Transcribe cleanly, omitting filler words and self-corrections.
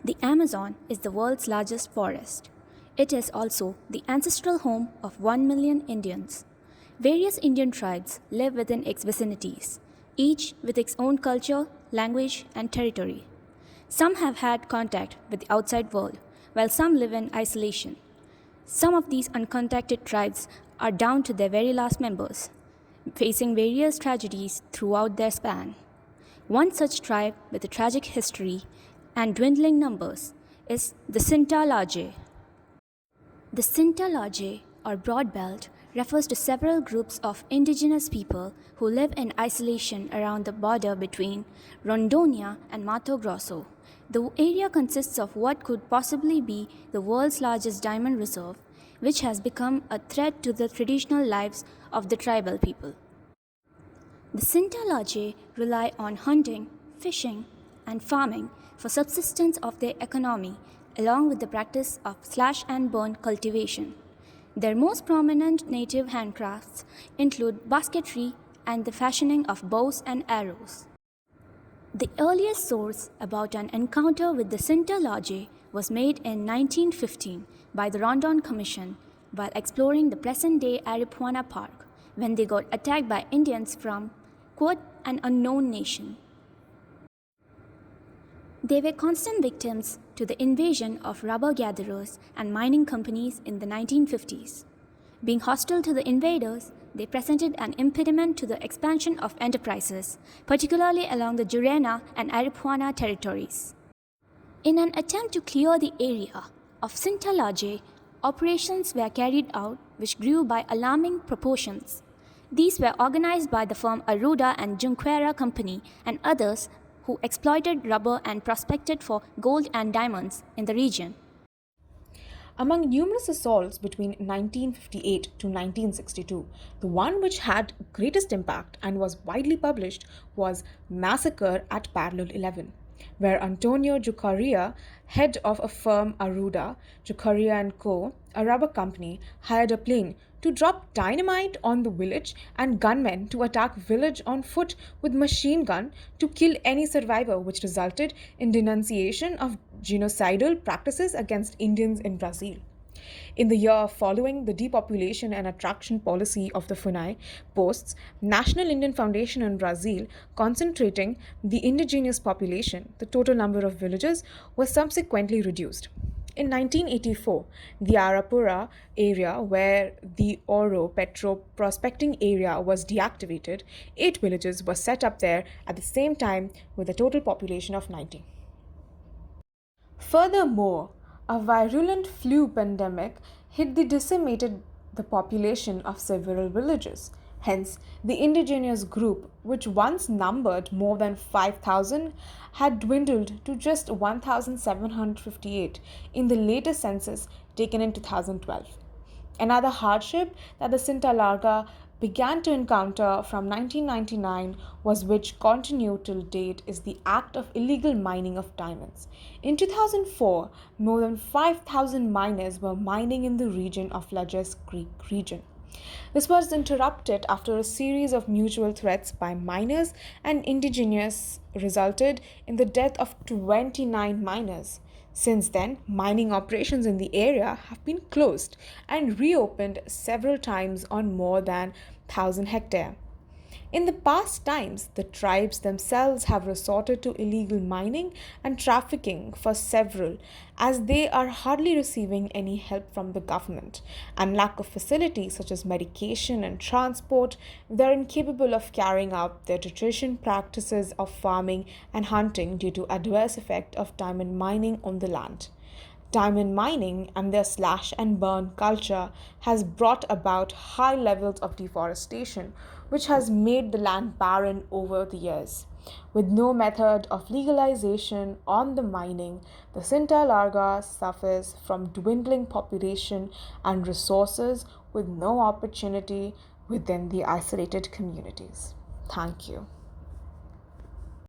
The Amazon is the world's largest forest. It is also the ancestral home of 1 million Indians. Various Indian tribes live within its vicinities, each with its own culture, language, and territory. Some have had contact with the outside world, while some live in isolation. Some of these uncontacted tribes are down to their very last members, facing various tragedies throughout their span. One such tribe with a tragic history and dwindling numbers is the Cinta Largae. The Cinta Largae, or Broad Belt, refers to several groups of indigenous people who live in isolation around the border between Rondônia and Mato Grosso. The area consists of what could possibly be the world's largest diamond reserve, which has become a threat to the traditional lives of the tribal people. The Cinta Largae rely on hunting, fishing, and farming for subsistence of their economy, along with the practice of slash and burn cultivation. Their most prominent native handcrafts include basketry and the fashioning of bows and arrows. The earliest source about an encounter with the Cinta Largae was made in 1915 by the Rondon Commission while exploring the present-day Aripuana Park when they got attacked by Indians from, quote, an unknown nation. They were constant victims to the invasion of rubber gatherers and mining companies in the 1950s. Being hostile to the invaders, they presented an impediment to the expansion of enterprises, particularly along the Jurena and Aripuana territories. In an attempt to clear the area of Cinta Largae, operations were carried out which grew by alarming proportions. These were organized by the firm Arruda and Junqueira Company and others who exploited rubber and prospected for gold and diamonds in the region. Among numerous assaults between 1958 to 1962, the one which had greatest impact and was widely published was Massacre at Parallel 11, where Antonio Jucaria, head of a firm Arruda, Jucaria & Co., a rubber company, hired a plane to drop dynamite on the village and gunmen to attack village on foot with machine gun to kill any survivor, which resulted in denunciation of genocidal practices against Indians in Brazil. In the year following the depopulation and attraction policy of the FUNAI posts, National Indian Foundation in Brazil, concentrating the indigenous population, the total number of villages was subsequently reduced. In 1984, the Arapura area, where the Oro Petro prospecting area was deactivated, 8 villages were set up there at the same time with a total population of 90. Furthermore, a virulent flu pandemic hit decimated the population of several villages. Hence, the indigenous group, which once numbered more than 5,000, had dwindled to just 1,758 in the latest census taken in 2012. Another hardship that the Cinta Largae began to encounter from 1999 was, which continued till date, is the act of illegal mining of diamonds. In 2004, more than 5,000 miners were mining in the region of Lajes Creek region. This was interrupted after a series of mutual threats by miners and indigenous resulted in the death of 29 miners. Since then, mining operations in the area have been closed and reopened several times on more than 1,000 hectares. In the past times, the tribes themselves have resorted to illegal mining and trafficking for several, as they are hardly receiving any help from the government, and lack of facilities such as medication and transport, they are incapable of carrying out their traditional practices of farming and hunting due to adverse effect of diamond mining on the land. Diamond mining and their slash and burn culture has brought about high levels of deforestation, which has made the land barren over the years. With no method of legalization on the mining, the Cinta Largae suffers from dwindling population and resources with no opportunity within the isolated communities. Thank you.